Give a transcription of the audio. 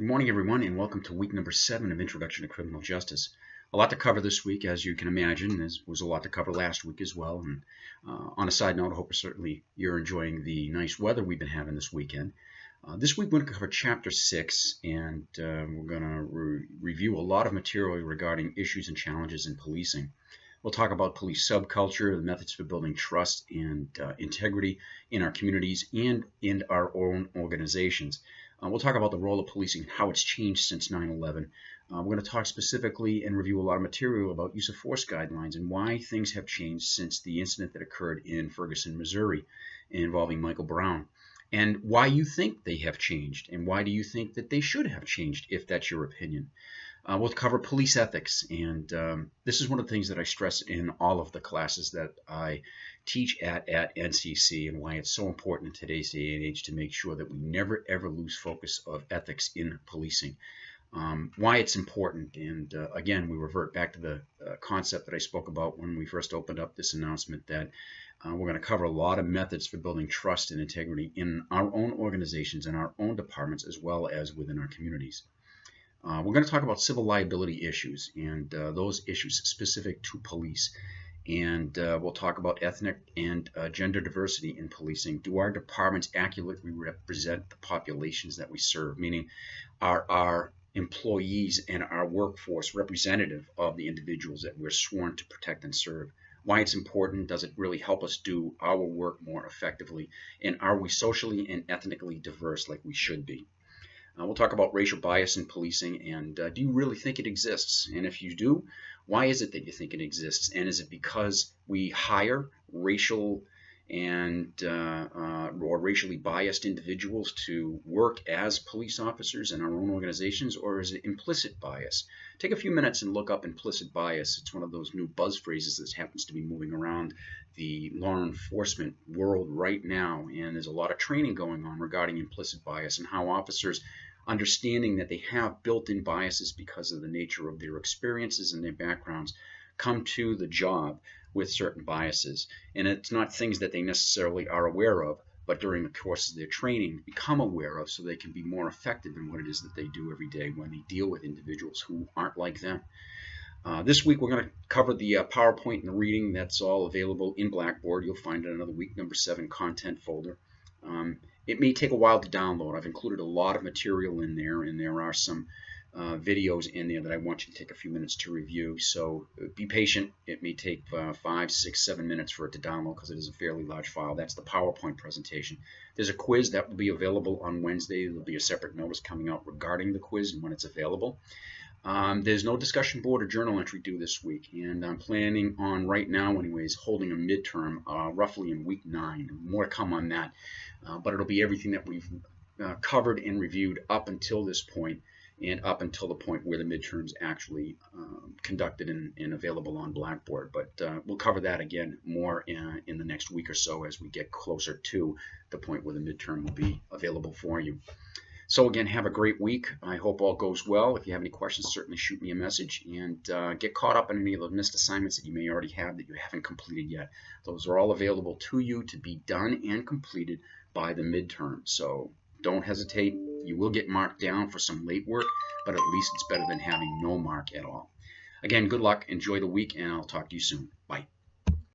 Good morning, everyone, and welcome to week number 7 of Introduction to Criminal Justice. A lot to cover this week, as you can imagine. There was a lot to cover last week as well. And on a side note, I hope certainly you're enjoying the nice weather we've been having this weekend. This week, we're going to cover Chapter 6, and we're going to review a lot of material regarding issues and challenges in policing. We'll talk about police subculture, the methods for building trust and integrity in our communities and in our own organizations. We'll talk about the role of policing, how it's changed since 9/11. We're going to talk specifically and review a lot of material about use of force guidelines and why things have changed since the incident that occurred in Ferguson, Missouri, involving Michael Brown, and why you think they have changed, and why do you think that they should have changed, if that's your opinion. We'll cover police ethics, and this is one of the things that I stress in all of the classes that I teach at NCC, and why it's so important in today's day and age to make sure that we never ever lose focus of ethics in policing. Why it's important, and again, we revert back to the concept that I spoke about when we first opened up this announcement, that we're going to cover a lot of methods for building trust and integrity in our own organizations and our own departments, as well as within our communities. We're going to talk about civil liability issues and those issues specific to police. And we'll talk about ethnic and gender diversity in policing. Do our departments accurately represent the populations that we serve? Meaning, are our employees and our workforce representative of the individuals that we're sworn to protect and serve? Why it's important? Does it really help us do our work more effectively? And are we socially and ethnically diverse like we should be? We'll talk about racial bias in policing, and do you really think it exists? And if you do, why is it that you think it exists? And is it because we hire racial and or racially biased individuals to work as police officers in our own organizations, or is it implicit bias? Take a few minutes and look up implicit bias. It's one of those new buzz phrases that happens to be moving around the law enforcement world right now, and there's a lot of training going on regarding implicit bias and how officers, understanding that they have built-in biases because of the nature of their experiences and their backgrounds, come to the job with certain biases. And it's not things that they necessarily are aware of, but during the course of their training become aware of, so they can be more effective in what it is that they do every day when they deal with individuals who aren't like them. This week we're going to cover the PowerPoint and the reading. That's all available in Blackboard. You'll find it in another week number 7 content folder. It may take a while to download. I've included a lot of material in there, and there are some videos in there that I want you to take a few minutes to review. So be patient. It may take 5, 6, 7 minutes for it to download because it is a fairly large file. That's the PowerPoint presentation. There's a quiz that will be available on Wednesday. There'll be a separate notice coming out regarding the quiz and when it's available. There's no discussion board or journal entry due this week, and I'm planning on, right now anyways, holding a midterm roughly in week 9. More to come on that, but it'll be everything that we've covered and reviewed up until this point, and up until the point where the midterms actually conducted and available on Blackboard. But we'll cover that again more in the next week or so as we get closer to the point where the midterm will be available for you. So again, have a great week. I hope all goes well. If you have any questions, certainly shoot me a message, and get caught up in any of the missed assignments that you may already have that you haven't completed yet. Those are all available to you to be done and completed by the midterm. So don't hesitate. You will get marked down for some late work, but at least it's better than having no mark at all. Again, good luck. Enjoy the week, and I'll talk to you soon. Bye.